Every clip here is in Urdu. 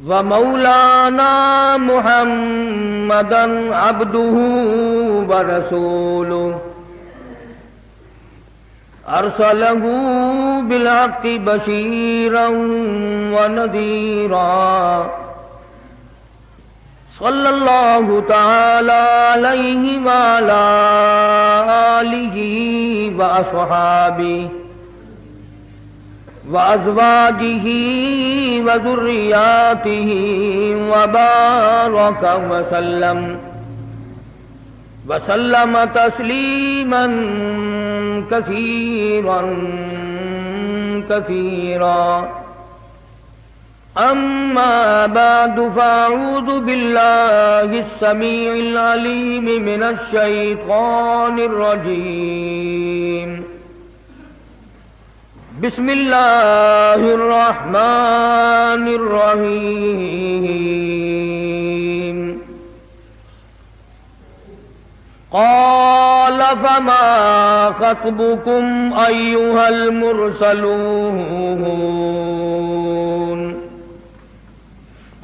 ومولانا محمدا عبده ورسوله أرسله بالحق بشيرا ونذيرا صلى الله تعالى عليه وعلى آله وأصحابه وأزواجه وذرياته وبارك وسلم تسليما كثيرا كثيرا. أما بعد فأعوذ بالله السميع العليم من الشيطان الرجيم. بسم الله الرحمن الرحيم. قال فما خطبكم أيها المرسلون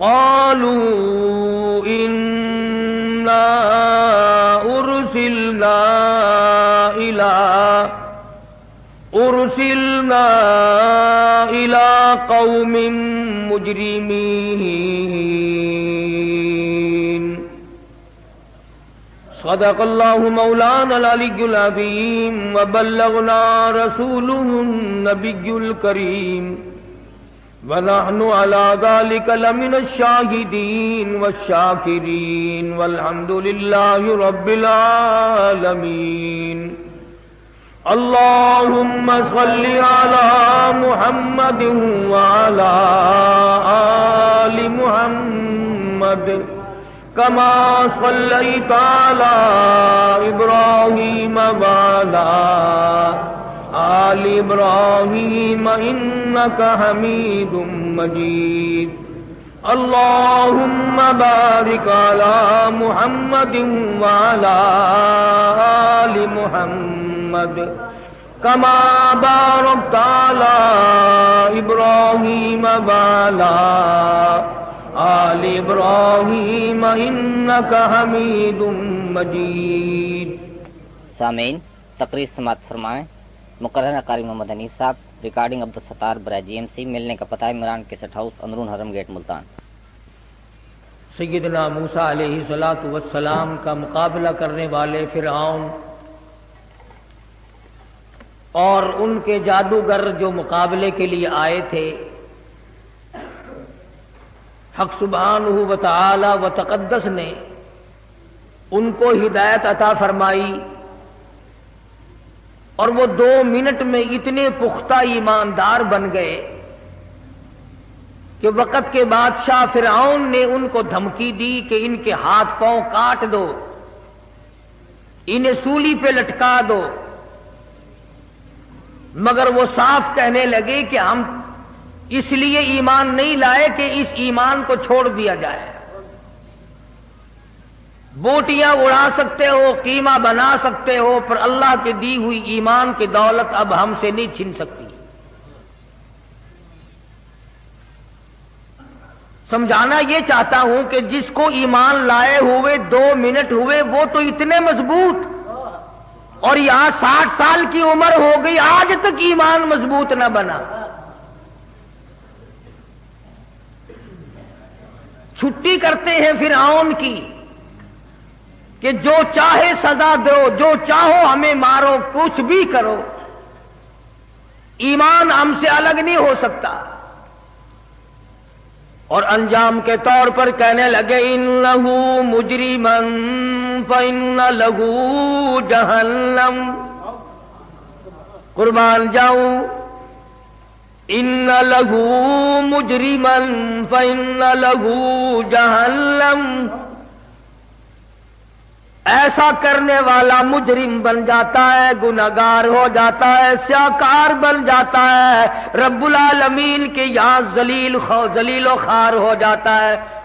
قالوا إنا أرسلنا إلى قوم مجرمين. صدق الله مولانا العلي العظيم وبلغنا رسوله النبي الكريم ونحن على ذلك لمن الشاهدين والشاكرين والحمد لله رب العالمين. اللهم صل على محمد وعلى آل محمد كما صليت على إبراهيم وعلى آل إبراهيم إنك حميد مجيد. اللهم بارك على محمد وعلى آل محمد كما باركت على إبراهيم وعلى آل إبراهيم إنك حميد مجيد. سامعین، تقریر سماعت فرمائیں. مقررہ قاری محمد حنیف صاحب. ریکارڈنگ عبدالستار برائے GMC. ملنے کا پتہ عمران کیسٹ ہاؤس، اندرون حرم گیٹ، ملتان. سیدنا موسیٰ علیہ السلام کا مقابلہ کرنے والے فرعون اور ان کے جادوگر جو مقابلے کے لیے آئے تھے، حق سبحانہ و تعالی و تقدس نے ان کو ہدایت عطا فرمائی اور وہ 2 منٹ میں اتنے پختہ ایماندار بن گئے کہ وقت کے بادشاہ فرعون نے ان کو دھمکی دی کہ ان کے ہاتھ پاؤں کاٹ دو، انہیں سولی پہ لٹکا دو، مگر وہ صاف کہنے لگے کہ ہم اس لیے ایمان نہیں لائے کہ اس ایمان کو چھوڑ دیا جائے. بوٹیاں اڑا سکتے ہو، قیمہ بنا سکتے ہو، پر اللہ کی دی ہوئی ایمان کی دولت اب ہم سے نہیں چھن سکتی. سمجھانا یہ چاہتا ہوں کہ جس کو ایمان لائے ہوئے 2 منٹ ہوئے وہ تو اتنے مضبوط، اور یہاں 60 سال کی عمر ہو گئی آج تک ایمان مضبوط نہ بنا. چھٹی کرتے ہیں فرعون کی کہ جو چاہے سزا دو، جو چاہو ہمیں مارو، کچھ بھی کرو، ایمان ہم سے الگ نہیں ہو سکتا. اور انجام کے طور پر کہنے لگے انہ مجرمن فإن له جہنم. قربان جاؤں. ان له مجرمن فإن له جہنم. ایسا کرنے والا مجرم بن جاتا ہے، گناہگار ہو جاتا ہے، سیاکار بن جاتا ہے، رب العالمین کے یہاں ذلیل و خوار ہو جاتا ہے.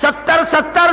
70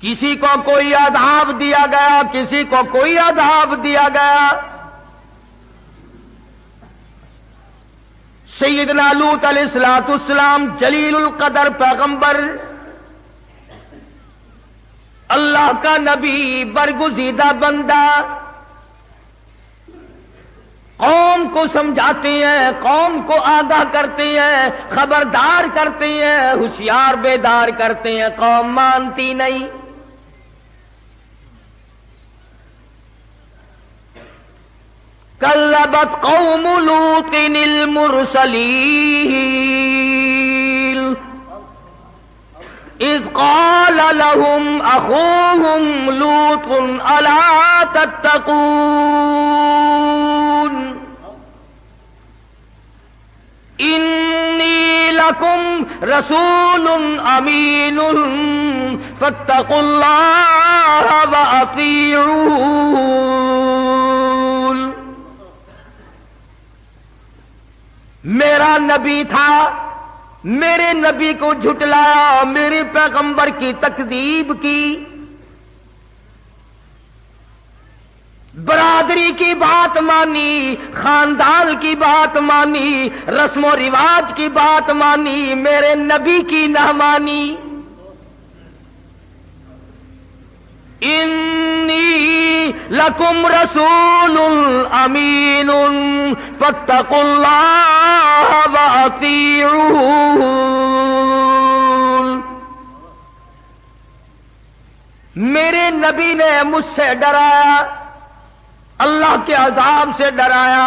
کسی کو کوئی عذاب دیا گیا، کسی کو کوئی عذاب دیا گیا۔ سیدنا لوط علیہ السلام جلیل القدر پیغمبر، اللہ کا نبی، برگزیدہ بندہ، قوم کو سمجھاتے ہیں، قوم کو آگاہ کرتے ہیں، خبردار کرتے ہیں، ہوشیار بیدار کرتے ہیں، قوم مانتی نہیں۔ کذبت قوم لوط المرسلین اذ قال لهم اخوهم لوط الا تتقون انی لکم رسول امین فاتقوا اللہ واطیعون۔ میرا نبی تھا، میرے نبی کو جھٹلایا، میرے پیغمبر کی تکذیب کی، برادری کی بات مانی، خاندان کی بات مانی، رسم و رواج کی بات مانی، میرے نبی کی نہ مانی۔ انی لکم رسول امین فاتقوا اللہ واطیعون۔ میرے نبی نے مجھ سے ڈرایا، اللہ کے عذاب سے ڈرایا،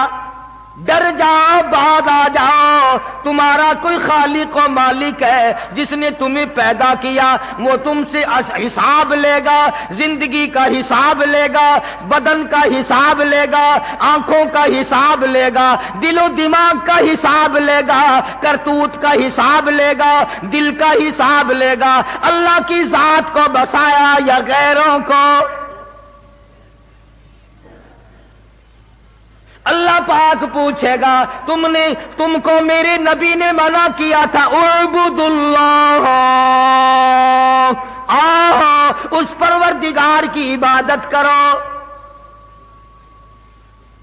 ڈر جاؤ، بعد آ جاؤ، تمہارا کوئی خالق و مالک ہے جس نے تمہیں پیدا کیا، وہ تم سے حساب لے گا، زندگی کا حساب لے گا، بدن کا حساب لے گا، آنکھوں کا حساب لے گا، دل و دماغ کا حساب لے گا، کرتوت کا حساب لے گا، دل کا حساب لے گا۔ اللہ کی ذات کو بسایا یا غیروں کو؟ اللہ پاک پوچھے گا، تم کو میرے نبی نے منع کیا تھا، اعبدوا اللہ، اس پروردگار کی عبادت کرو،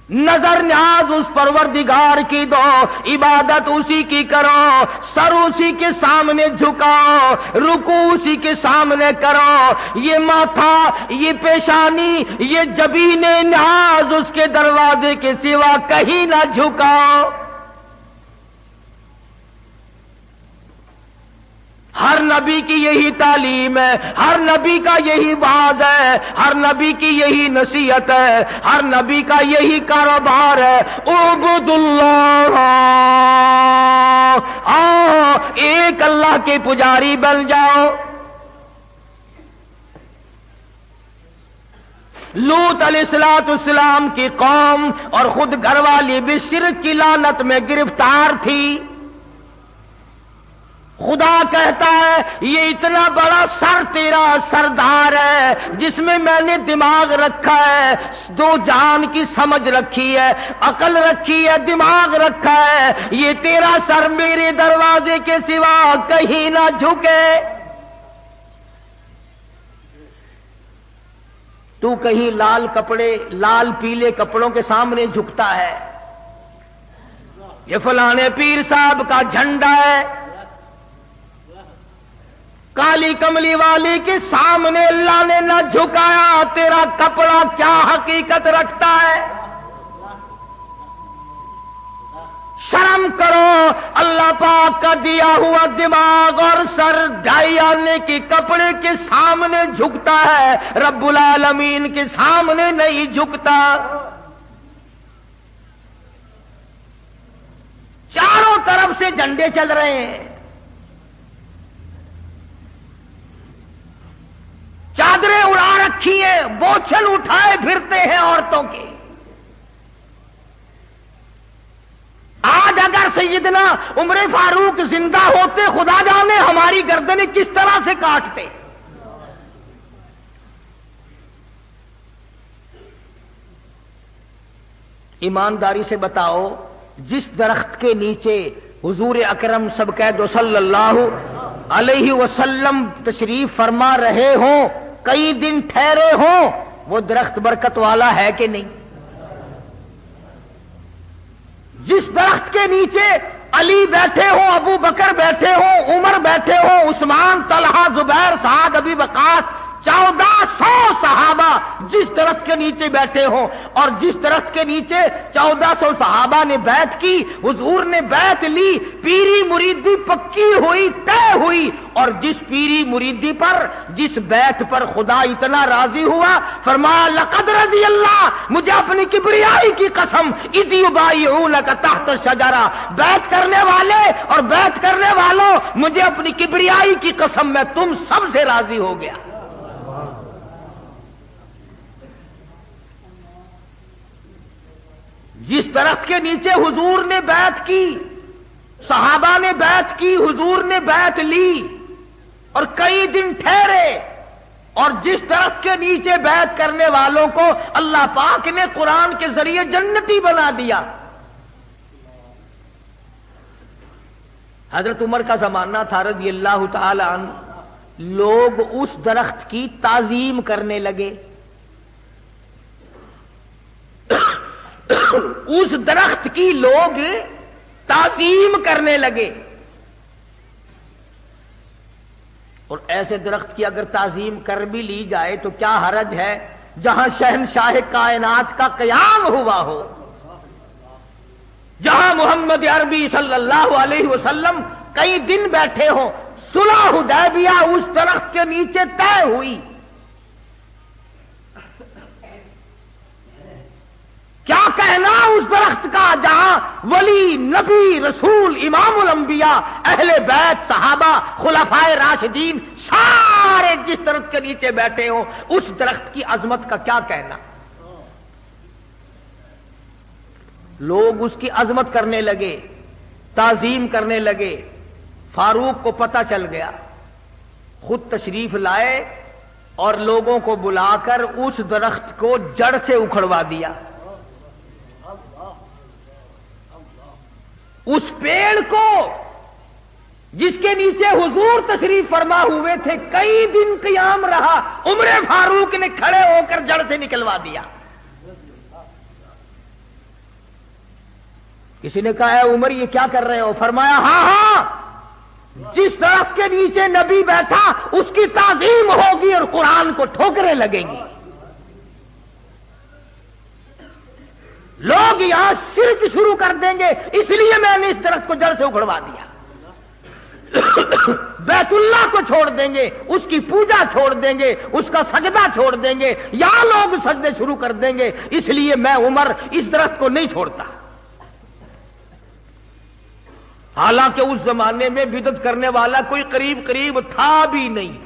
نظر نیاز اس پروردگار کی دو، عبادت اسی کی کرو، سر اسی کے سامنے جھکاؤ، رکوع اسی کے سامنے کرو، یہ ماتھا، یہ پیشانی، یہ جبین نیاز اس کے دروازے کے سوا کہیں نہ جھکاؤ۔ ہر نبی کی یہی تعلیم ہے، ہر نبی کا یہی وعد ہے، ہر نبی کی یہی نصیحت ہے، ہر نبی کا یہی کاروبار ہے، اعبدوا اللہ، ایک اللہ کے پجاری بن جاؤ۔ لوط علیہ السلام کی قوم اور خود گھر والی بھی شرک کی لعنت میں گرفتار تھی۔ خدا کہتا ہے یہ اتنا بڑا سر تیرا سردار ہے جس میں نے دماغ رکھا ہے، دو جہان کی سمجھ رکھی ہے، عقل رکھی ہے، دماغ رکھا ہے، یہ تیرا سر میرے دروازے کے سوا کہیں نہ جھکے۔ تو کہیں لال پیلے کپڑوں کے سامنے جھکتا ہے، یہ فلانے پیر صاحب کا جھنڈا ہے، کالی کملی والی کے سامنے اللہ نے نہ جھکایا، تیرا کپڑا کیا حقیقت رکھتا ہے؟ شرم کرو، اللہ پاک کا دیا ہوا دماغ اور سر 2.5 آنے کے کپڑے کے سامنے جھکتا ہے، رب العالمین کے سامنے نہیں جھکتا۔ چاروں طرف سے جھنڈے چل رہے ہیں، چادریں اڑا رکھی ہیں، بوچھل اٹھائے پھرتے ہیں عورتوں کے۔ آج اگر سیدنا عمر فاروق زندہ ہوتے، خدا جانے ہماری گردنیں کس طرح سے کاٹتے۔ ایمانداری سے بتاؤ، جس درخت کے نیچے حضور اکرم سب قید صلی اللہ علیہ وسلم تشریف فرما رہے ہوں، کئی دن ٹھہرے ہوں، وہ درخت برکت والا ہے کہ نہیں؟ جس درخت کے نیچے علی بیٹھے ہوں، ابو بکر بیٹھے ہوں، عمر بیٹھے ہوں، عثمان، طلحہ، زبیر، سعد، ابی وقاص، 1400 صحابہ جس درخت کے نیچے بیٹھے ہوں، اور جس درخت کے نیچے 1400 صحابہ نے بیعت کی، حضور نے بیعت لی، پیری مریدی پکی ہوئی، طے ہوئی، اور جس پیری مریدی پر، جس بیعت پر خدا اتنا راضی ہوا، فرمایا لقد رضی اللہ، مجھے اپنی کبریائی کی قسم، اذ یبایعونک تحت الشجرہ، بیعت کرنے والے اور بیعت کرنے والوں، مجھے اپنی کبریائی کی قسم میں تم سب سے راضی ہو گیا۔ جس درخت کے نیچے حضور نے بیعت کی، صحابہ نے بیعت کی، حضور نے بیعت لی اور کئی دن ٹھہرے، اور جس درخت کے نیچے بیعت کرنے والوں کو اللہ پاک نے قرآن کے ذریعے جنتی بنا دیا۔ حضرت عمر کا زمانہ تھا رضی اللہ تعالی عنہ، لوگ اس درخت کی تعظیم کرنے لگے، اس درخت کی لوگ تعظیم کرنے لگے۔ اور ایسے درخت کی اگر تعظیم کر بھی لی جائے تو کیا حرج ہے، جہاں شہنشاہ کائنات کا قیام ہوا ہو، جہاں محمد عربی صلی اللہ علیہ وسلم کئی دن بیٹھے ہوں، صلح حدیبیہ اس درخت کے نیچے طے ہوئی۔ کیا کہنا اس درخت کا، جہاں ولی، نبی، رسول، امام الانبیاء، اہل بیت، صحابہ، خلفائے راشدین سارے جس درخت کے نیچے بیٹھے ہوں، اس درخت کی عظمت کا کیا کہنا۔ لوگ اس کی عظمت کرنے لگے، تعظیم کرنے لگے۔ فاروق کو پتہ چل گیا، خود تشریف لائے اور لوگوں کو بلا کر اس درخت کو جڑ سے اکھڑوا دیا۔ اس پیڑ کو جس کے نیچے حضور تشریف فرما ہوئے تھے، کئی دن قیام رہا، عمر فاروق نے کھڑے ہو کر جڑ سے نکلوا دیا۔ کسی نے کہا اے عمر یہ کیا کر رہے ہو؟ فرمایا ہاں، جس درخت کے نیچے نبی بیٹھا اس کی تعظیم ہوگی اور قرآن کو ٹھوکریں لگیں گی۔ لوگ یہاں شرک شروع کر دیں گے، اس لیے میں نے اس درخت کو جڑ سے اکھڑوا دیا۔ بیت اللہ کو چھوڑ دیں گے، اس کی پوجا چھوڑ دیں گے، اس کا سجدہ چھوڑ دیں گے، یہاں لوگ سجدے شروع کر دیں گے، اس لیے میں عمر اس درخت کو نہیں چھوڑتا۔ حالانکہ اس زمانے میں بدعت کرنے والا کوئی قریب تھا بھی نہیں،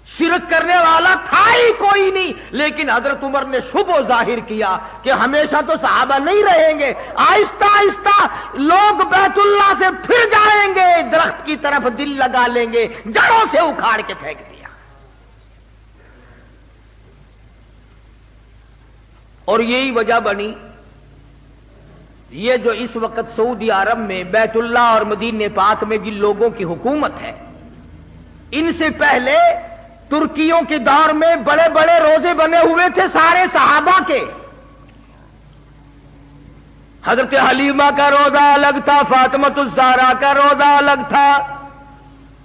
شرک کرنے والا تھا ہی کوئی نہیں، لیکن حضرت عمر نے شبہ ظاہر کیا کہ ہمیشہ تو صحابہ نہیں رہیں گے، آہستہ آہستہ لوگ بیت اللہ سے پھر جائیں گے، درخت کی طرف دل لگا لیں گے، جڑوں سے اکھاڑ کے پھینک دیا۔ اور یہی وجہ بنی، یہ جو اس وقت سعودی عرب میں بیت اللہ اور مدینہ پاک میں جن لوگوں کی حکومت ہے، ان سے پہلے ترکیوں کے دور میں بڑے بڑے روزے بنے ہوئے تھے سارے صحابہ کے۔ حضرت حلیمہ کا روزہ الگ تھا، فاطمۃ الزہرا کا روزہ الگ تھا،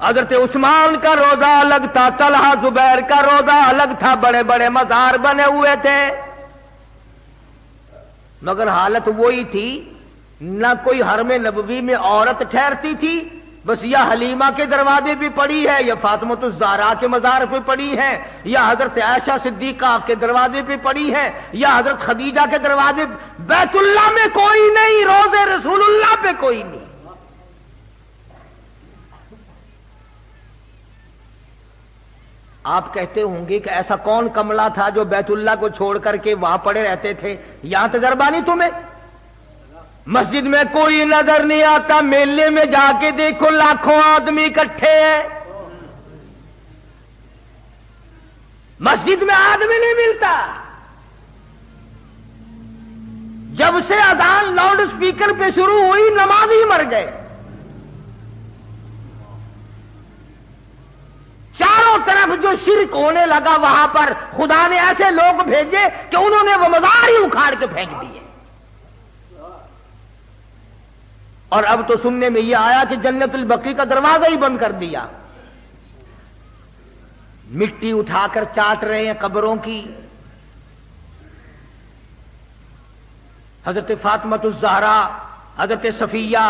حضرت عثمان کا روزہ الگ تھا، طلحہ زبیر کا روزہ الگ تھا، بڑے بڑے مزار بنے ہوئے تھے، مگر حالت وہی تھی، نہ کوئی حرم نبوی میں عورت ٹھہرتی تھی، بس یا حلیمہ کے دروازے پہ پڑی ہے، یا فاطمۃ الزہرا کے مزار پہ پڑی ہے، یا حضرت عائشہ صدیقہ کے دروازے پہ پڑی ہے، یا حضرت خدیجہ کے دروازے۔ بیت اللہ میں کوئی نہیں، روزے رسول اللہ پہ کوئی نہیں۔ آپ کہتے ہوں گے کہ ایسا کون کملا تھا جو بیت اللہ کو چھوڑ کر کے وہاں پڑے رہتے تھے؟ یہاں تجربہ نہیں تمہیں؟ مسجد میں کوئی نظر نہیں آتا، میلے میں جا کے دیکھو لاکھوں آدمی اکٹھے ہیں، مسجد میں آدمی نہیں ملتا۔ جب سے اذان لاؤڈ اسپیکر پہ شروع ہوئی، نمازی مر گئے، چاروں طرف اب جو شرک ہونے لگا وہاں پر خدا نے ایسے لوگ بھیجے کہ انہوں نے وہ مزار ہی اکھاڑ کے پھینک دیے. اور اب تو سننے میں یہ آیا کہ جنت البقیع کا دروازہ ہی بند کر دیا. مٹی اٹھا کر چاٹ رہے ہیں قبروں کی. حضرت فاطمہ الزہرا، حضرت صفیہ،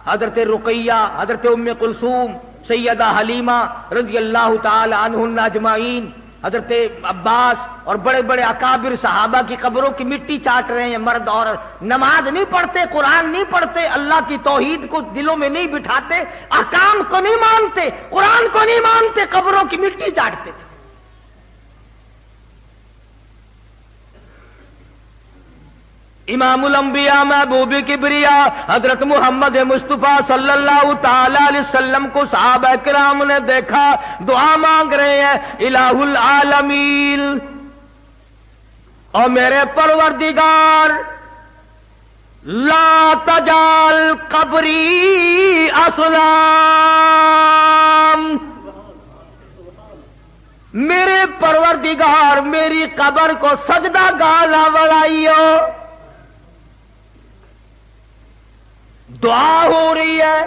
حضرت رقیہ، حضرت ام کلثوم، سیدہ حلیمہ رضی اللہ تعالی عنہن اجمعین، حضرت عباس اور بڑے بڑے اکابر صحابہ کی قبروں کی مٹی چاٹ رہے ہیں. مرد اور نماز نہیں پڑھتے، قرآن نہیں پڑھتے، اللہ کی توحید کو دلوں میں نہیں بٹھاتے، احکام کو نہیں مانتے، قرآن کو نہیں مانتے، قبروں کی مٹی چاٹتے تھے. امام الانبیاء محبوب کبریا حضرت محمد مصطفیٰ صلی اللہ تعالی علیہ وسلم کو صحابہ کرام نے دیکھا دعا مانگ رہے ہیں. الہ العالمین، اور میرے پروردگار لا تجعل قبری اصنام، میرے پروردگار میری قبر کو سجدہ گاہ نہ بنائیو. دعا ہو رہی ہے،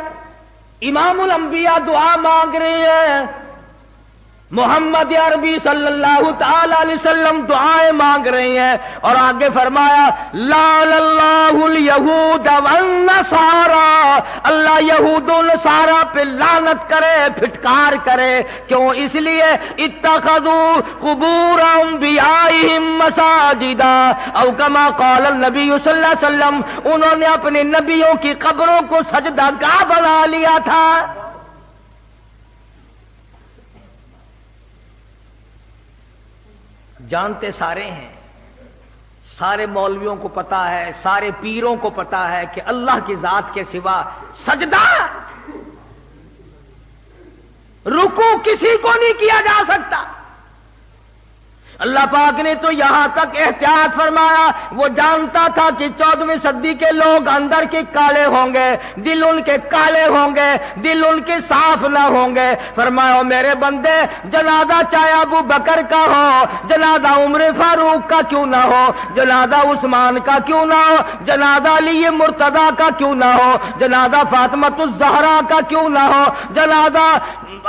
امام الانبیاء دعا مانگ رہے ہیں، محمد عربی صلی اللہ تعالی علیہ وسلم دعائیں مانگ رہے ہیں. اور آگے فرمایا لعن اللہ الیہود والنصارى، اللہ یہود و نصارہ پہ لعنت کرے، پھٹکار کرے. کیوں؟ اس لیے اتخذوا قبور انبیائہم مساجدا، او کما قال النبی صلی اللہ علیہ وسلم، انہوں نے اپنے نبیوں کی قبروں کو سجدہ گاہ بنا لیا تھا. جانتے سارے ہیں، سارے مولویوں کو پتا ہے، سارے پیروں کو پتا ہے کہ اللہ کی ذات کے سوا سجدہ رکوع کسی کو نہیں کیا جا سکتا. اللہ پاک نے تو یہاں تک احتیاط فرمایا، وہ جانتا تھا کہ 14ویں صدی کے لوگ اندر کے کالے ہوں گے، دل ان کے کالے ہوں گے، دل ان کے صاف نہ ہوں گے. فرمایا میرے بندے، جنازہ چاہے ابو بکر کا ہو، جنازہ عمر فاروق کا کیوں نہ ہو، جنازہ عثمان کا کیوں نہ ہو، جنازہ علی مرتضیٰ کا کیوں نہ ہو، جنازہ فاطمہ الزہرا کا کیوں نہ ہو، جنازہ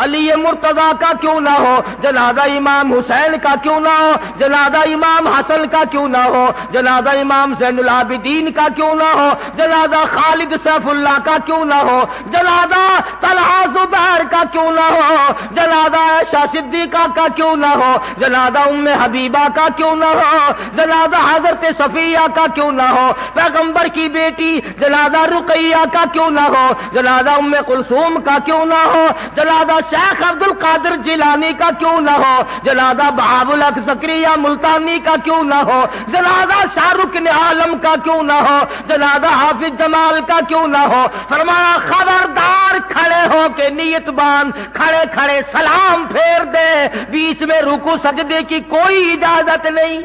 علی مرتضیٰ کا کیوں نہ ہو، جنازہ امام حسین کا کیوں نہ ہو، جنازہ امام حسن کا کیوں نہ ہو، جنازہ امام زین العابدین کا کیوں نہ ہو، جنازہ خالد سیف اللہ کا کیوں نہ ہو، جنازہ طلحہ زبیر کا کیوں نہ ہو، جنازہ عائشہ صدیقہ کا کیوں نہ ہو، جنازہ ام حبیبہ کا کیوں نہ ہو، جنازہ حضرت صفیہ کا کیوں نہ ہو، پیغمبر کی بیٹی جنازہ رقیہ کا کیوں نہ ہو، جنازہ ام کلثوم کا کیوں نہ ہو، جنازہ شیخ عبد القادر جیلانی کا کیوں نہ ہو، جنازہ بہاء الحق زکریا ملتانی کا کیوں نہ ہو، جنازہ شاہ رکن عالم کا کیوں نہ ہو، جنازہ حافظ جمال کا کیوں نہ ہو. فرمایا خبردار، کھڑے ہو کے نیت باندھ، کھڑے کھڑے سلام پھیر دے، بیچ میں رکوع سجدے کی کوئی اجازت نہیں.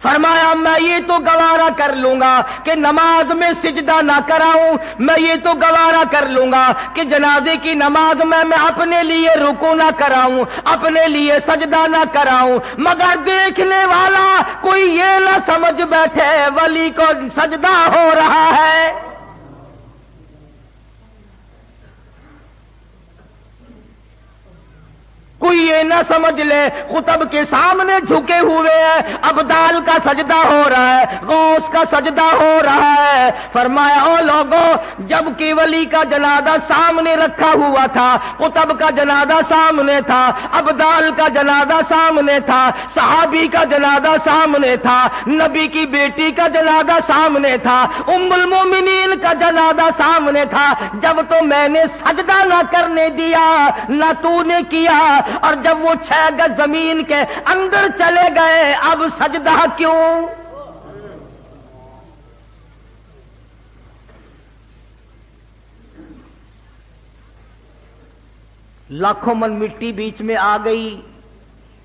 فرمایا میں یہ تو گوارا کر لوں گا کہ نماز میں سجدہ نہ کراؤں، میں یہ تو گوارا کر لوں گا کہ جنازے کی نماز میں اپنے لیے رکوع نہ کراؤں، اپنے لیے سجدہ نہ کراؤں، مگر دیکھنے والا کوئی یہ نہ سمجھ بیٹھے ولی کو سجدہ ہو رہا ہے. کوئی یہ نہ سمجھ لے خطب کے سامنے جھکے ہوئے ہیں، ابدال کا سجدہ ہو رہا ہے، غوث کا سجدہ ہو رہا ہے. فرمایا او لوگوں، جب کہ ولی کا جنازہ سامنے رکھا ہوا تھا، قطب کا جنازہ سامنے تھا، ابدال کا جنازہ سامنے تھا، صحابی کا جنازہ سامنے تھا، نبی کی بیٹی کا جنازہ سامنے تھا، ام المومنین کا جنازہ سامنے تھا، جب تو میں نے سجدہ نہ کرنے دیا نہ تو نے کیا، اور جب وہ 6 گز زمین کے اندر چلے گئے اب سجدہ کیوں؟ لاکھوں من مٹی بیچ میں آ گئی،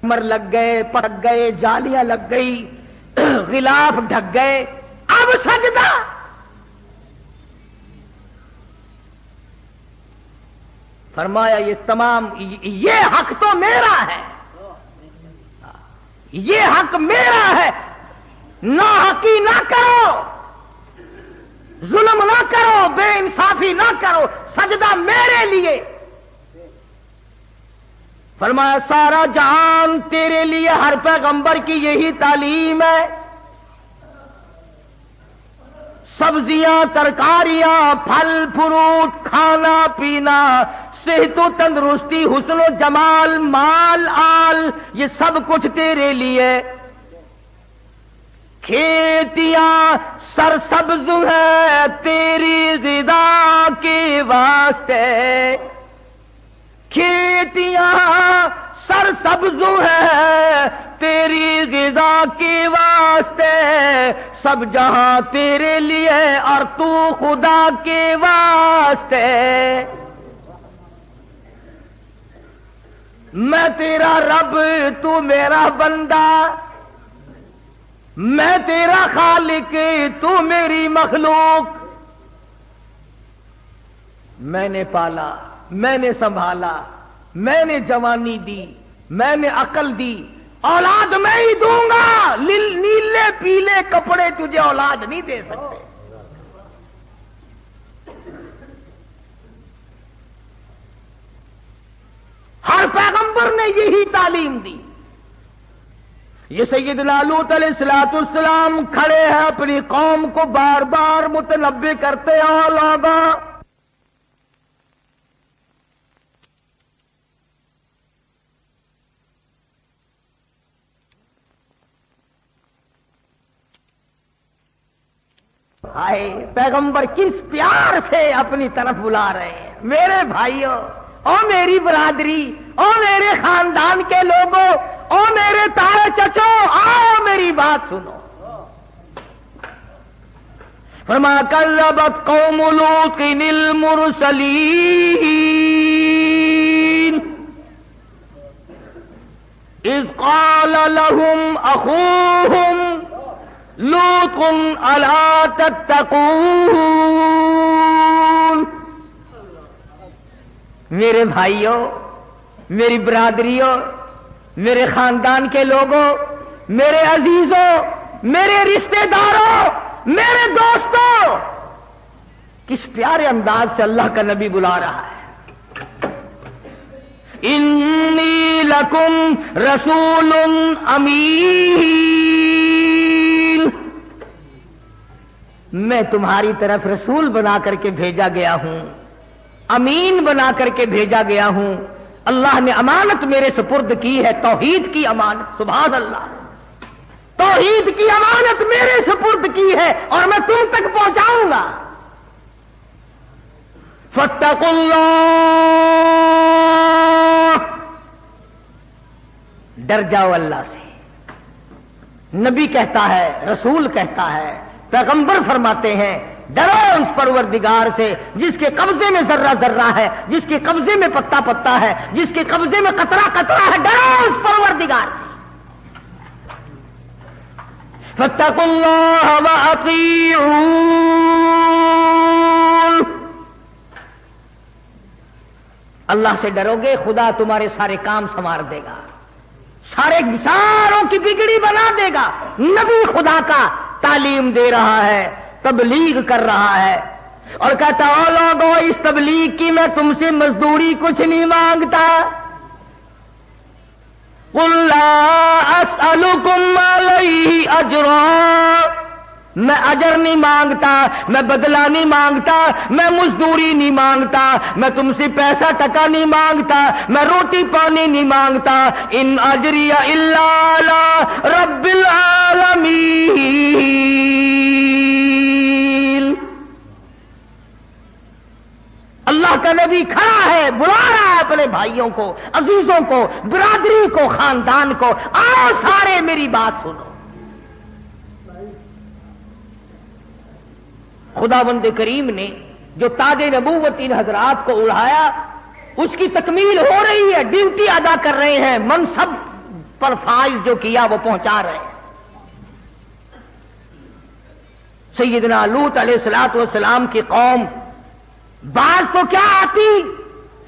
مر لگ گئے، پٹک گئے، جالیاں لگ گئی، غلاف ڈھک گئے، اب سجدہ. فرمایا یہ تمام یہ حق تو میرا ہے، یہ حق میرا ہے، ناحقی نہ کرو، ظلم نہ کرو، بے انصافی نہ کرو، سجدہ میرے لیے۔ فرمایا سارا جہان تیرے لیے، ہر پیغمبر کی یہی تعلیم ہے۔ سبزیاں، ترکاریاں، پھل فروٹ، کھانا پینا، صحت و تندرستی، حسن و جمال، مال آل، یہ سب کچھ تیرے لیے۔ کھیتیاں سرسبز ہیں تیری غذا کے واسطے، کھیتیاں سرسبز ہیں تیری غذا کے واسطے، سب جہاں تیرے لیے اور تو خدا کے واسطے۔ میں تیرا رب، تو میرا بندہ، میں تیرا خالق، تو میری مخلوق۔ میں نے پالا، میں نے سنبھالا، میں نے جوانی دی، میں نے عقل دی، اولاد میں ہی دوں گا، نیلے پیلے کپڑے تجھے اولاد نہیں دے سکتے۔ ہر پیغمبر نے یہی تعلیم دی۔ یہ سیدنا لوط علیہ السلام کھڑے ہیں اپنی قوم کو بار بار متنبہ کرتے ہیں، لوگوں ہائے پیغمبر کس پیار سے اپنی طرف بلا رہے ہیں۔ میرے بھائیوں، او میری برادری، او میرے خاندان کے لوگوں، او میرے تائے چچو، آؤ میری بات سنو۔ فرمایا کذبت قوم لوط المرسلین اذ قال لهم اخوهم لوط الا تتقون۔ میرے بھائیوں، میری برادریوں، میرے خاندان کے لوگوں، میرے عزیزوں، میرے رشتہ داروں، میرے دوستوں، کس پیارے انداز سے اللہ کا نبی بلا رہا ہے۔ انی لکم رسول امین، میں تمہاری طرف رسول بنا کر کے بھیجا گیا ہوں، امین بنا کر کے بھیجا گیا ہوں۔ اللہ نے امانت میرے سپرد کی ہے، توحید کی امانت، سبحان اللہ، توحید کی امانت میرے سپرد کی ہے اور میں تم تک پہنچاؤں گا۔ فاتقوا اللہ، ڈر جاؤ اللہ سے۔ نبی کہتا ہے، رسول کہتا ہے، پیغمبر فرماتے ہیں ڈرو اس پروردگار سے جس کے قبضے میں ذرہ ذرہ ہے، جس کے قبضے میں پتا پتا ہے، جس کے قبضے میں قطرہ قطرہ ہے، ڈرو اس پروردگار سے۔ فاتقوا اللہ وأطیعون، اللہ سے ڈرو گے خدا تمہارے سارے کام سنوار دے گا، ساروں کی بگڑی بنا دے گا۔ نبی خدا کا تعلیم دے رہا ہے، تبلیغ کر رہا ہے اور کہتا او لوگوں اس تبلیغ کی میں تم سے مزدوری کچھ نہیں مانگتا۔ قل لا اسألکم علیہ اجرا، میں اجر نہیں مانگتا، میں بدلہ نہیں مانگتا، میں مزدوری نہیں مانگتا، میں تم سے پیسہ ٹکا نہیں مانگتا، میں روٹی پانی نہیں مانگتا۔ ان اجری الا علی رب العالمین۔ اللہ کا نبی کھڑا ہے، بلا رہا ہے اپنے بھائیوں کو، عزیزوں کو، برادری کو، خاندان کو، آؤ سارے میری بات سنو۔ خداوند کریم نے جو تاج نبوت ان حضرات کو اڑایا اس کی تکمیل ہو رہی ہے، ڈیوٹی ادا کر رہے ہیں، منصب پر فائز جو کیا وہ پہنچا رہے ہیں۔ سیدنا لوط علیہ الصلوۃ والسلام کی قوم بعض تو کیا آتی،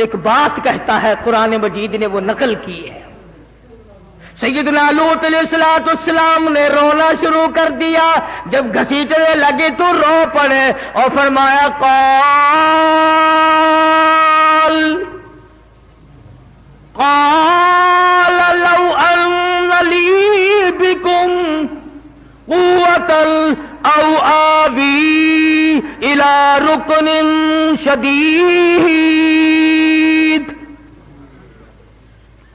ایک بات کہتا ہے قرآن مجید نے وہ نقل کی ہے. سیدنا لوط علیہ السلام نے رونا شروع کر دیا. جب گھسیٹنے لگے تو رو پڑے اور فرمایا قال لو ان لی بکم قوة او آوی الى رکن شدید.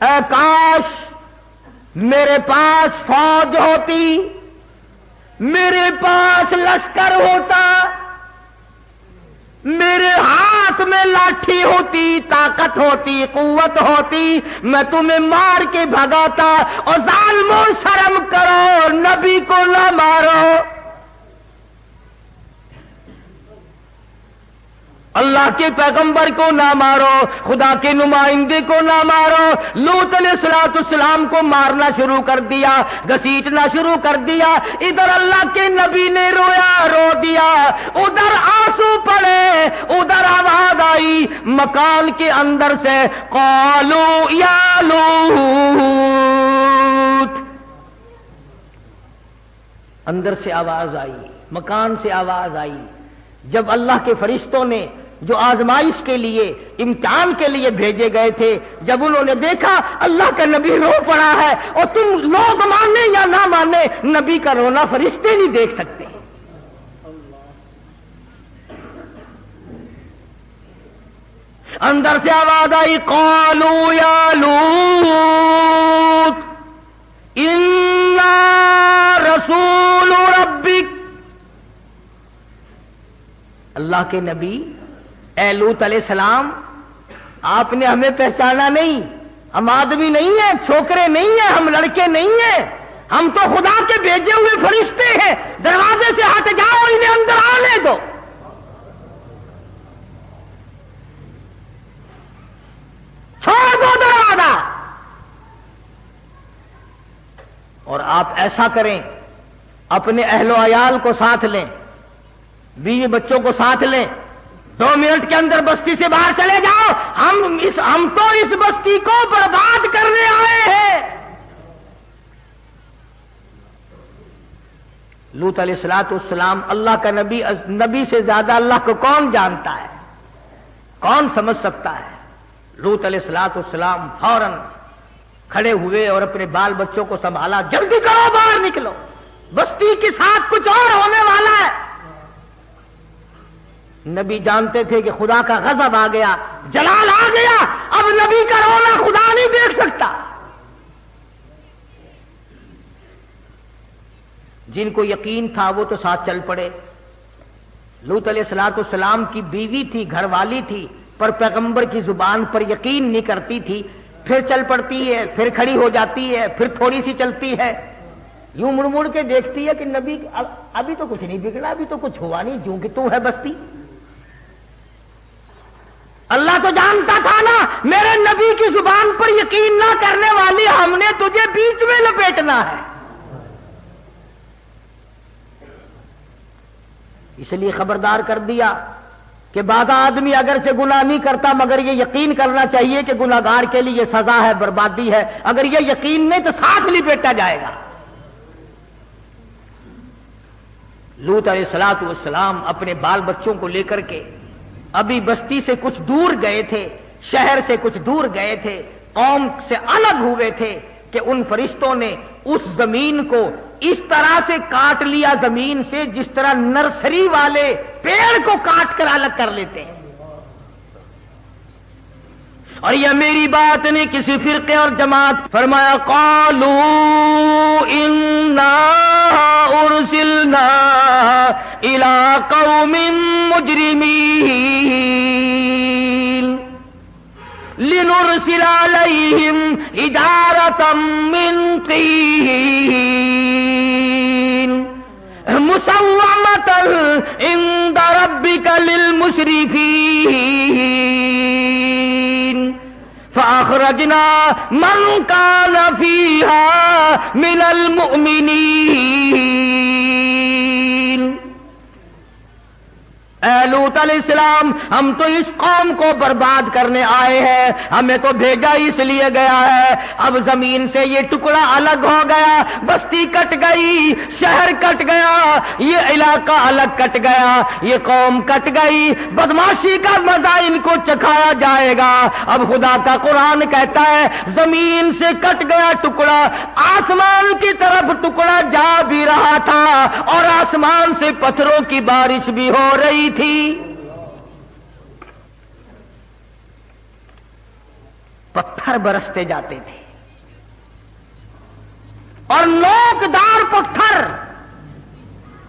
اے کاش میرے پاس فوج ہوتی، میرے پاس لشکر ہوتا، میرے ہاتھ میں لاٹھی ہوتی، طاقت ہوتی، قوت ہوتی، میں تمہیں مار کے بھگاتا. اور ظالموں شرم کرو، نبی کو نہ مارو، اللہ کے پیغمبر کو نہ مارو، خدا کے نمائندے کو نہ مارو. لوط علیہ السلام کو مارنا شروع کر دیا، گھسیٹنا شروع کر دیا. ادھر اللہ کے نبی نے رویا، رو دیا، ادھر آنسو پڑے، ادھر آواز آئی مکان کے اندر سے قالوا یا لوط. اندر سے آواز آئی، مکان سے آواز آئی. جب اللہ کے فرشتوں نے جو آزمائش کے لیے، امتحان کے لیے بھیجے گئے تھے، جب انہوں نے دیکھا اللہ کا نبی رو پڑا ہے، اور تم لوگ مانے یا نہ مانے نبی کا رونا فرشتے نہیں دیکھ سکتے. اندر سے آواز آئی قالوا یا لوط انا رسول ربک. اللہ کے نبی اے لوط علیہ السلام، آپ نے ہمیں پہچانا نہیں، ہم آدمی نہیں ہیں، چھوکرے نہیں ہیں، ہم لڑکے نہیں ہیں، ہم تو خدا کے بھیجے ہوئے فرشتے ہیں. دروازے سے ہٹ جاؤ، انہیں اندر آنے دو. چھوڑ دو دروازہ. اور آپ ایسا کریں، اپنے اہل و عیال کو ساتھ لیں، بیوی بچوں کو ساتھ لیں، 2 منٹ کے اندر بستی سے باہر چلے جاؤ. ہم تو اس بستی کو برباد کرنے آئے ہیں. لوط علیہ السلام اللہ کا نبی، نبی سے زیادہ اللہ کو کون جانتا ہے، کون سمجھ سکتا ہے. لوط علیہ السلام فوراً کھڑے ہوئے اور اپنے بال بچوں کو سنبھالا. جلدی کرو، باہر نکلو، بستی کے ساتھ کچھ اور ہونے والا ہے. نبی جانتے تھے کہ خدا کا غضب آ گیا، جلال آ گیا، اب نبی کا رونا خدا نہیں دیکھ سکتا. جن کو یقین تھا وہ تو ساتھ چل پڑے. لوط علیہ السلام کی بیوی تھی، گھر والی تھی، پر پیغمبر کی زبان پر یقین نہیں کرتی تھی. پھر چل پڑتی ہے، پھر کھڑی ہو جاتی ہے، پھر تھوڑی سی چلتی ہے، یوں مڑ مڑ کے دیکھتی ہے کہ نبی ابھی تو کچھ نہیں بگڑا، ابھی تو کچھ ہوا نہیں، جو کہ تو ہے بستی. اللہ تو جانتا تھا نا میرے نبی کی زبان پر یقین نہ کرنے والی ہم نے تجھے بیچ میں لپیٹنا ہے. اس لیے خبردار کر دیا کہ بعض آدمی اگر سے گناہ نہیں کرتا مگر یہ یقین کرنا چاہیے کہ گناہگار کے لیے یہ سزا ہے، بربادی ہے. اگر یہ یقین نہیں تو ساتھ لپیٹا جائے گا. لوط علیہ السلام اپنے بال بچوں کو لے کر کے ابھی بستی سے کچھ دور گئے تھے، شہر سے کچھ دور گئے تھے، قوم سے الگ ہوئے تھے کہ ان فرشتوں نے اس زمین کو اس طرح سے کاٹ لیا زمین سے جس طرح نرسری والے پیڑ کو کاٹ کر الگ کر لیتے ہیں. اور یہ میری بات نہیں کسی فرقے اور جماعت. فرمایا قالوا انا ارسلنا الى قوم مجرمین لنرسل علیہم حجارة من طین مسومة عند ربک للمسرفین فأخرجنا من كان فيها من المؤمنين. اے لوط علیہ السلام، ہم تو اس قوم کو برباد کرنے آئے ہیں، ہمیں تو بھیجا اس لیے گیا ہے۔ اب زمین سے یہ ٹکڑا الگ ہو گیا، بستی کٹ گئی، شہر کٹ گیا، یہ علاقہ الگ کٹ گیا، یہ قوم کٹ گئی، بدماشی کا مزہ ان کو چکھایا جائے گا۔ اب خدا کا قرآن کہتا ہے زمین سے کٹ گیا ٹکڑا، آسمان کی طرف ٹکڑا جا بھی رہا تھا اور آسمان سے پتھروں کی بارش بھی ہو رہی تھی۔ پتھر برستے جاتے تھے اور نوکدار پتھر،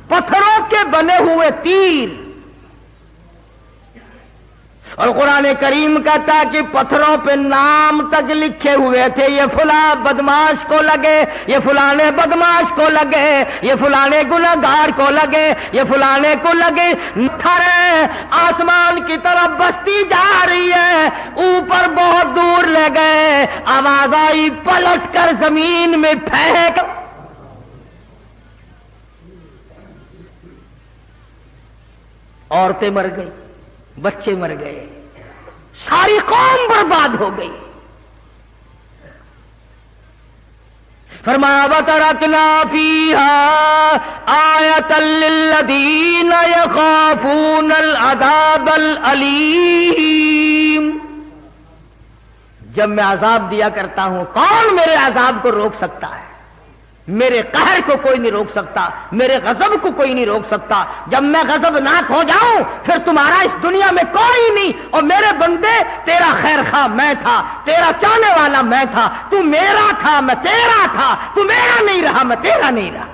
پتھروں کے بنے ہوئے تیر، اور قرآن کریم کہتا ہے کہ پتھروں پہ نام تک لکھے ہوئے تھے، یہ فلاں بدماش کو لگے، یہ فلانے بدماش کو لگے، یہ فلانے گنہگار کو لگے، یہ فلانے کو لگے۔ تھرے آسمان کی طرف بستی جا رہی ہے، اوپر بہت دور لے گئے، آواز آئی پلٹ کر زمین میں پھینک۔ عورتیں مر گئی، بچے مر گئے، ساری قوم برباد ہو گئی۔ فرمایا وَتَرَكْنَا فِيهَا آيَةً لِّلَّذِينَ يَخَافُونَ الْعَذَابَ الْأَلِيمَ۔ جب میں عذاب دیا کرتا ہوں، کون میرے عذاب کو روک سکتا ہے؟ میرے قہر کو کوئی نہیں روک سکتا، میرے غضب کو کوئی نہیں روک سکتا۔ جب میں غضبناک ہو جاؤں پھر تمہارا اس دنیا میں کوئی نہیں، اور میرے بندے تیرا خیر خواہ میں تھا، تیرا چاہنے والا میں تھا، تو میرا تھا میں تیرا تھا، تو میرا نہیں رہا میں تیرا نہیں رہا۔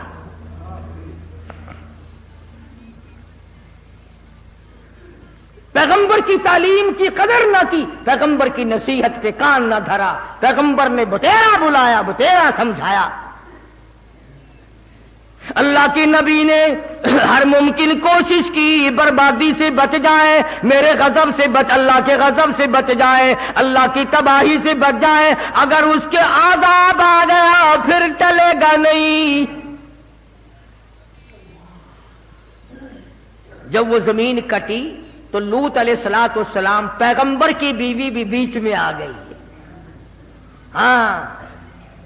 پیغمبر کی تعلیم کی قدر نہ کی، پیغمبر کی نصیحت پہ کان نہ دھرا، پیغمبر نے بتیرا بلایا، بتیرا سمجھایا۔ اللہ کی نبی نے ہر ممکن کوشش کی بربادی سے بچ جائے، میرے غضب سے بچ، اللہ کے غضب سے بچ جائے، اللہ کی تباہی سے بچ جائے۔ اگر اس کے عذاب آ گیا پھر چلے گا نہیں۔ جب وہ زمین کٹی تو لوط علیہ الصلوۃ والسلام پیغمبر کی بیوی بھی بیچ میں آ گئی۔ ہاں،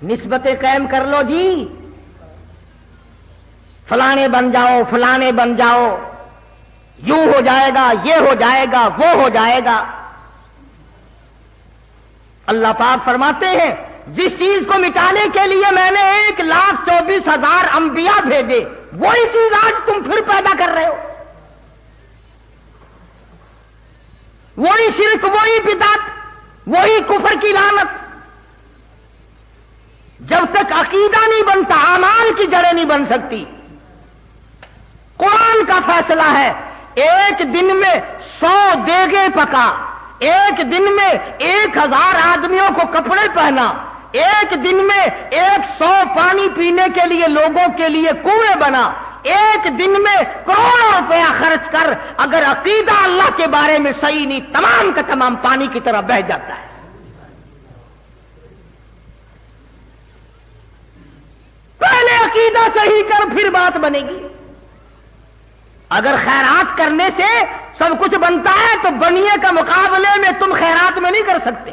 نسبتیں قائم کر لو جی، فلانے بن جاؤ، فلانے بن جاؤ، یوں ہو جائے گا، یہ ہو جائے گا، وہ ہو جائے گا۔ اللہ پاک فرماتے ہیں جس چیز کو مٹانے کے لیے میں نے 1,24,000 انبیاء بھیجے، وہی چیز آج تم پھر پیدا کر رہے ہو۔ وہی شرک، وہی بدعت، وہی کفر کی لعنت۔ جب تک عقیدہ نہیں بنتا اعمال کی جڑیں نہیں بن سکتی۔ قرآن کا فیصلہ ہے، ایک دن میں 100 دیگیں پکا، ایک دن میں 1,000 آدمیوں کو کپڑے پہنا، ایک دن میں 100 پانی پینے کے لیے لوگوں کے لیے کنویں بنا، ایک دن میں کروڑوں روپیہ خرچ کر اگر عقیدہ اللہ کے بارے میں صحیح نہیں، تمام کا تمام پانی کی طرح بہہ جاتا ہے۔ پہلے عقیدہ صحیح کر پھر بات بنے گی۔ اگر خیرات کرنے سے سب کچھ بنتا ہے تو بنیے کا مقابلے میں تم خیرات میں نہیں کر سکتے۔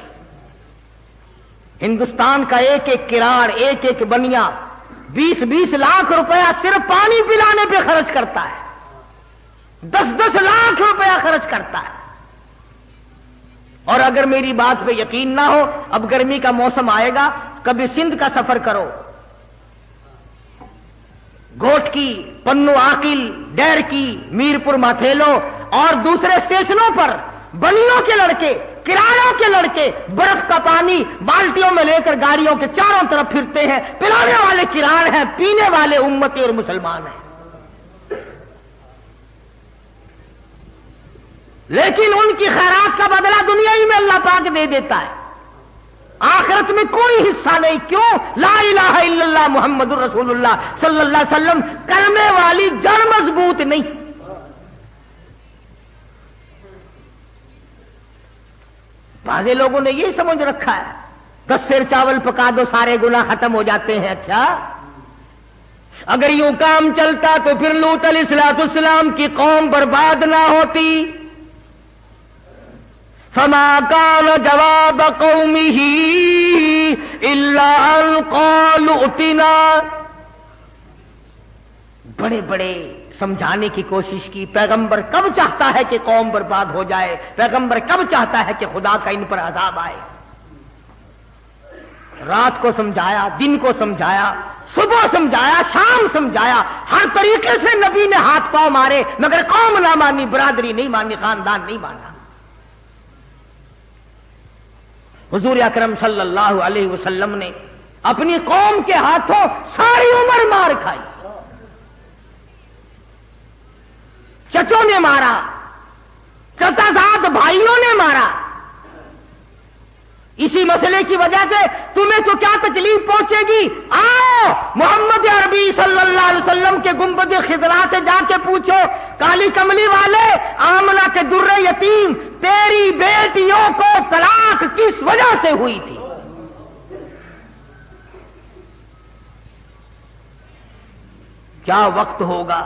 ہندوستان کا ایک ایک کراڑ، ایک ایک بنیا 20-20 لاکھ روپیہ صرف پانی پلانے پہ خرچ کرتا ہے، 10-10 لاکھ روپیہ خرچ کرتا ہے۔ اور اگر میری بات پہ یقین نہ ہو، اب گرمی کا موسم آئے گا، کبھی سندھ کا سفر کرو، گوٹ کی، پنو عاقل، ڈیر کی، میرپور ماتھیلو اور دوسرے اسٹیشنوں پر بنیوں کے لڑکے، کرایوں کے لڑکے برف کا پانی بالٹیوں میں لے کر گاڑیوں کے چاروں طرف پھرتے ہیں۔ پلانے والے کراڑ ہیں، پینے والے امتی اور مسلمان ہیں۔ لیکن ان کی خیرات کا بدلہ دنیا ہی میں اللہ پاک دے دیتا ہے، آخرت میں کوئی حصہ نہیں۔ کیوں؟ لا الہ الا اللہ محمد الرسول اللہ صلی اللہ علیہ وسلم کلمے والی جڑ مضبوط نہیں۔ بعضے لوگوں نے یہ سمجھ رکھا ہے 10 سیر چاول پکا دو سارے گناہ ختم ہو جاتے ہیں۔ اچھا، اگر یوں کام چلتا تو پھر لوط علیہ السلام کی قوم برباد نہ ہوتی. فما كان جواب قومه الا ان قالوا ائتنا. بڑے بڑے سمجھانے کی کوشش کی. پیغمبر کب چاہتا ہے کہ قوم برباد ہو جائے؟ پیغمبر کب چاہتا ہے کہ خدا کا ان پر عذاب آئے؟ رات کو سمجھایا، دن کو سمجھایا، صبح سمجھایا، شام سمجھایا، ہر طریقے سے نبی نے ہاتھ پاؤں مارے، مگر قوم نہ مانی، برادری نہیں مانی، خاندان نہیں مانا. حضور اکرم صلی اللہ علیہ وسلم نے اپنی قوم کے ہاتھوں ساری عمر مار کھائی. چچوں نے مارا، چچا زاد بھائیوں نے مارا. اسی مسئلے کی وجہ سے تمہیں تو کیا تکلیف پہنچے گی؟ آؤ محمد عربی صلی اللہ علیہ وسلم کے گنبد خضرا سے جا کے پوچھو، کالی کملی والے، آمنہ کے در یتیم، تیری بیٹیوں کو طلاق کس وجہ سے ہوئی تھی؟ کیا وقت ہوگا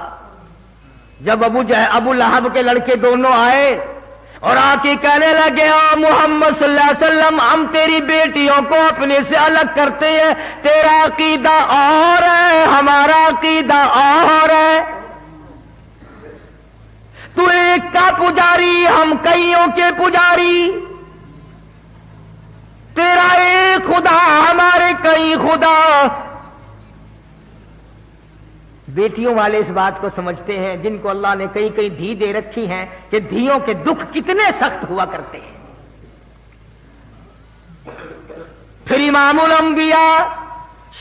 جب ابو لہب کے لڑکے دونوں آئے اور آ کے کہنے لگے، محمد صلی اللہ علیہ وسلم، ہم تیری بیٹیوں کو اپنے سے الگ کرتے ہیں، تیرا عقیدہ اور ہے، ہمارا عقیدہ اور ہے، تو ایک کا پجاری، ہم کئیوں کے پجاری، تیرا ایک خدا، ہمارے کئی خدا. بیٹیوں والے اس بات کو سمجھتے ہیں، جن کو اللہ نے کئی کئی دھی دے رکھی ہیں، کہ دھیوں کے دکھ کتنے سخت ہوا کرتے ہیں. پھر امام الانبیاء،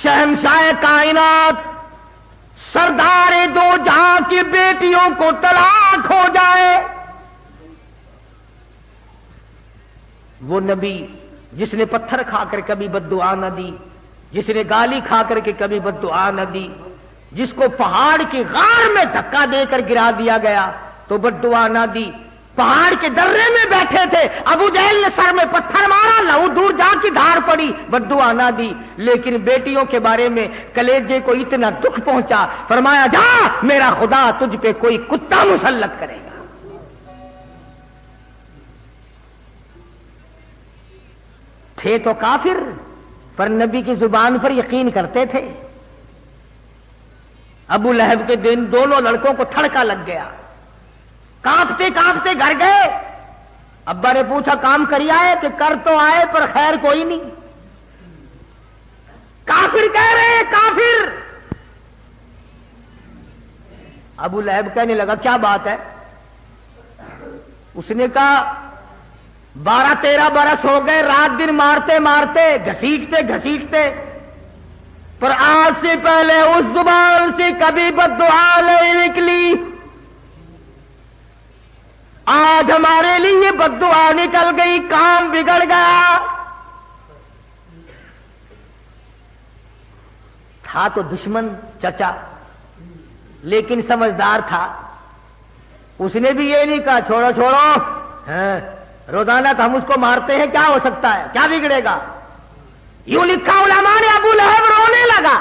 شہنشاہ کائنات، سردار دو جہاں کی بیٹیوں کو طلاق ہو جائے. وہ نبی جس نے پتھر کھا کر کبھی بد دعا نہ دی، جس نے گالی کھا کر کے کبھی بد دعا نہ دی، جس کو پہاڑ کی غار میں دھکا دے کر گرا دیا گیا تو بد دعا نہ دی. پہاڑ کے درے میں بیٹھے تھے، ابو جہل نے سر میں پتھر مارا، لہو دور جا کی دھار پڑی، بد دعا نہ دی. لیکن بیٹیوں کے بارے میں کلیجے کو اتنا دکھ پہنچا، فرمایا جا میرا خدا تجھ پہ کوئی کتا مسلط کرے گا. تھے تو کافر، پر نبی کی زبان پر یقین کرتے تھے. ابو لہب کے دن دونوں لڑکوں کو تھڑکا لگ گیا، کانپتے کانپتے گھر گئے. ابا نے پوچھا کام کری آئے؟ کہ کر تو آئے پر خیر کوئی نہیں. کافر کہہ رہے، کافر. ابو لہب کہنے لگا کیا بات ہے؟ اس نے کہا 12-13 برس ہو گئے، رات دن مارتے مارتے، گھسیٹتے گھسیٹتے، پر آج سے پہلے اس زبان سے کبھی بد دعا نہیں نکلی. آج ہمارے لیے بد دعا نکل گئی، کام بگڑ گیا. تھا تو دشمن چچا، لیکن سمجھدار تھا. اس نے بھی یہ نہیں کہا چھوڑو چھوڑو، روزانہ تو ہم اس کو مارتے ہیں، کیا ہو سکتا ہے، کیا بگڑے گا. یوں لکھا علماء نے، ابو لہب رونے لگا.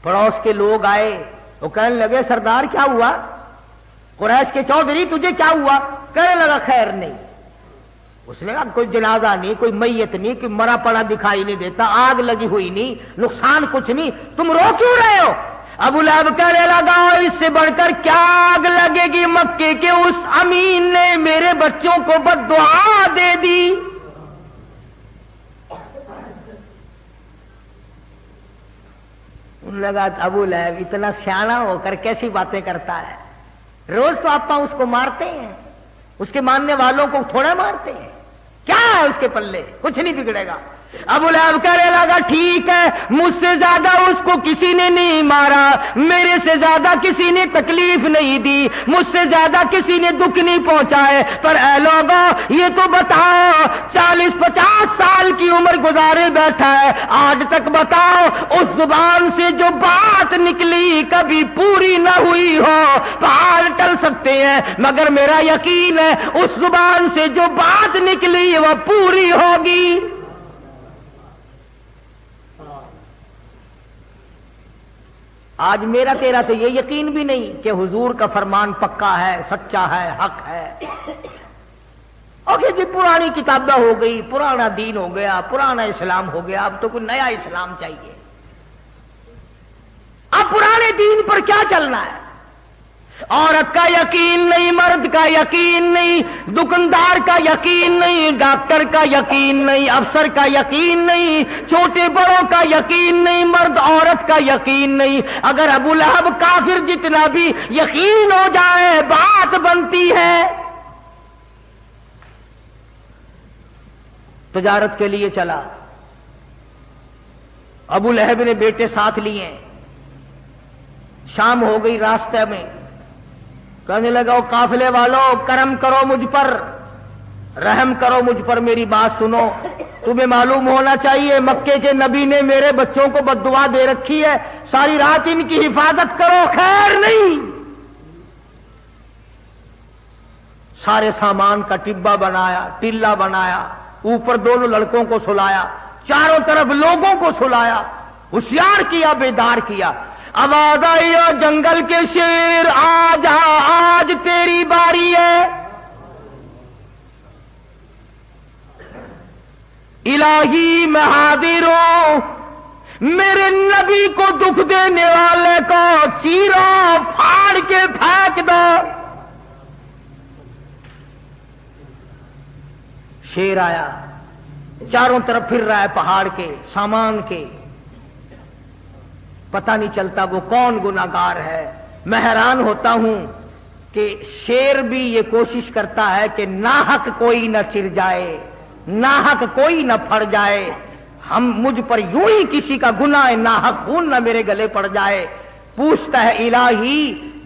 پڑوس کے لوگ آئے، وہ کہنے لگے سردار کیا ہوا؟ قریش کے چودھری تجھے کیا ہوا؟ کہنے لگا خیر نہیں. اس نے کہا کوئی جنازہ نہیں، کوئی میت نہیں، کوئی مرا پڑا دکھائی نہیں دیتا، آگ لگی ہوئی نہیں، نقصان کچھ نہیں، تم رو کیوں رہے ہو؟ ابو لہب کہنے لگا اس سے بڑھ کر کیا آگ لگے گی مکے کے اس امین نے میرے بچوں کو بد دعا دے دی. لگا ابو لہب اتنا سیانا ہو کر کیسی باتیں کرتا ہے، روز تو آپ اس کو مارتے ہیں، اس کے ماننے والوں کو تھوڑا مارتے ہیں، کیا ہے اس کے پلے؟ کچھ نہیں بگڑے گا. ابو لہب کہنے لگا ٹھیک ہے، مجھ سے زیادہ اس کو کسی نے نہیں مارا، میرے سے زیادہ کسی نے تکلیف نہیں دی، مجھ سے زیادہ کسی نے دکھ نہیں پہنچائے، پر اے لوگوں یہ تو بتاؤ 40-50 سال کی عمر گزارے بیٹھا ہے، آج تک بتاؤ اس زبان سے جو بات نکلی کبھی پوری نہ ہوئی ہو. پہاڑ ٹل سکتے ہیں مگر میرا یقین ہے اس زبان سے جو بات نکلی وہ پوری ہوگی. آج میرا تیرا تو یہ یقین بھی نہیں کہ حضور کا فرمان پکا ہے، سچا ہے، حق ہے۔ اوکے جی، پرانی کتابیں ہو گئی، پرانا دین ہو گیا، پرانا اسلام ہو گیا، اب تو کوئی نیا اسلام چاہیے۔ اب پرانے دین پر کیا چلنا ہے؟ عورت کا یقین نہیں، مرد کا یقین نہیں، دکاندار کا یقین نہیں، ڈاکٹر کا یقین نہیں، افسر کا یقین نہیں، چھوٹے بڑوں کا یقین نہیں، مرد عورت کا یقین نہیں۔ اگر ابو لہب کافر جتنا بھی یقین ہو جائے بات بنتی ہے۔ تجارت کے لیے چلا، ابو لہب نے بیٹے ساتھ لیے، شام ہو گئی، راستے میں کہنے لگا او قافلے والوں، کرم کرو مجھ پر، رحم کرو مجھ پر، میری بات سنو۔ تمہیں معلوم ہونا چاہیے مکے کے نبی نے میرے بچوں کو بد دعا دے رکھی ہے، ساری رات ان کی حفاظت کرو، خیر نہیں۔ سارے سامان کا ٹبا بنایا، ٹلا بنایا، اوپر دونوں لڑکوں کو سلایا، چاروں طرف لوگوں کو سلایا، ہوشیار کیا، بیدار کیا۔ آواز آئی اور جنگل کے شیر آ جا، آج تیری باری ہے۔ الہی میں حاضر ہوں، میرے نبی کو دکھ دینے والے کو چیرو، پھاڑ کے پھینک دو۔ شیر آیا، چاروں طرف پھر رہا ہے، پہاڑ کے، سامان کے، پتہ نہیں چلتا وہ کون گناہگار ہے۔ میں حیران ہوتا ہوں کہ شیر بھی یہ کوشش کرتا ہے کہ ناحق کوئی نہ چر جائے، ناحق کوئی نہ پھڑ جائے، مجھ پر یوں ہی کسی کا گناہ ناحق خون نہ میرے گلے پڑ جائے۔ پوچھتا ہے الہی،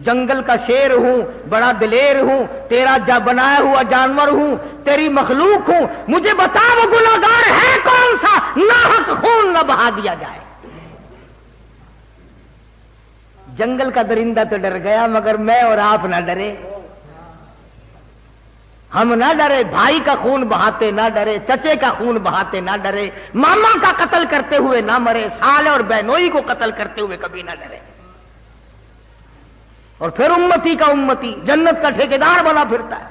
جنگل کا شیر ہوں، بڑا دلیر ہوں، تیرا بنایا ہوا جانور ہوں، تیری مخلوق ہوں، مجھے بتا وہ گناہگار ہے کون سا، ناحق خون نہ بہا دیا جائے۔ جنگل کا درندہ تو ڈر گیا، مگر میں اور آپ نہ ڈرے، ہم نہ ڈرے، بھائی کا خون بہاتے نہ ڈرے، چچے کا خون بہاتے نہ ڈرے، ماما کا قتل کرتے ہوئے نہ مرے، سالے اور بہنوئی کو قتل کرتے ہوئے کبھی نہ ڈرے۔ اور پھر امتی کا امتی، جنت کا ٹھیکیدار بنا پھرتا ہے۔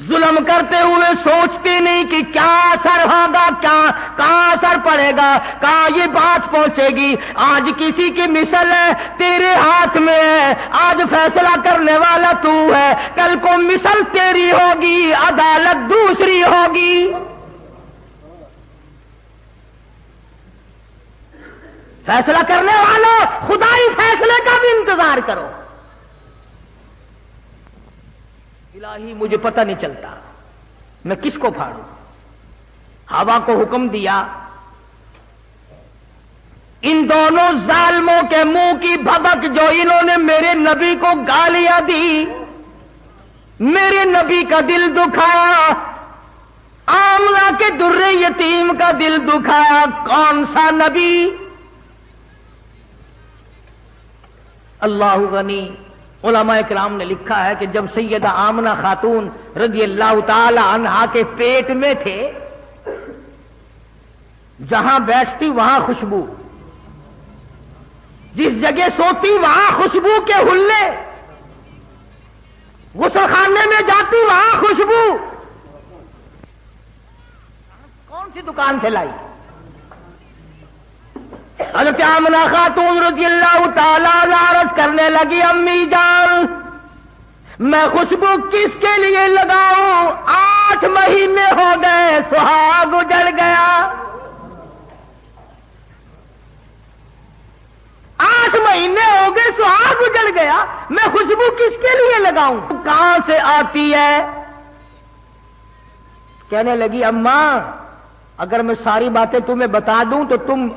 ظلم کرتے ہوئے سوچتے نہیں کہ کیا اثر ہوگا، کہاں اثر پڑے گا، کہاں یہ بات پہنچے گی۔ آج کسی کی مثل ہے، تیرے ہاتھ میں ہے، آج فیصلہ کرنے والا تو ہے، کل کو مثل تیری ہوگی، عدالت دوسری ہوگی۔ فیصلہ کرنے والوں، خدائی فیصلے کا بھی انتظار کرو۔ الہی مجھے پتہ نہیں چلتا میں کس کو پھاڑوں۔ ہوا کو حکم دیا، ان دونوں ظالموں کے منہ کی بھبک جو انہوں نے میرے نبی کو گالیاں دی، میرے نبی کا دل دکھایا، آمنہ کے در یتیم کا دل دکھایا۔ کون سا نبی؟ اللہ غنی۔ علماء کرام نے لکھا ہے کہ جب سیدہ آمنہ خاتون رضی اللہ تعالی عنہا کے پیٹ میں تھے، جہاں بیٹھتی وہاں خوشبو، جس جگہ سوتی وہاں خوشبو کے حلے، غسل خانے میں جاتی وہاں خوشبو۔ کون سی دکان سے لائی؟ حضرت آمنہ خاتون رضی اللہ تعالی عنہا عرض کرنے لگی، امی جان میں خوشبو کس کے لیے لگاؤں؟ 8 مہینے ہو گئے، سہاگ اجڑ گیا۔ 8 مہینے ہو گئے، سہاگ اجڑ گیا، میں خوشبو کس کے لیے لگاؤں؟ کہاں سے آتی ہے؟ کہنے لگی اماں اگر میں ساری باتیں تمہیں بتا دوں تو تم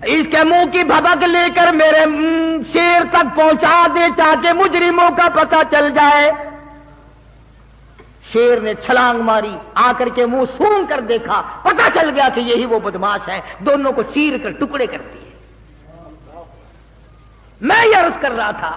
اس کے منہ کی بھبک لے کر میرے شیر تک پہنچا دے تاکہ مجرموں کا پتہ چل جائے۔ شیر نے چھلانگ ماری، آ کر کے منہ سونگ کر دیکھا، پتہ چل گیا کہ یہی وہ بدماش ہے، دونوں کو چیر کر ٹکڑے کرتی ہے۔ میں یہ عرض کر رہا تھا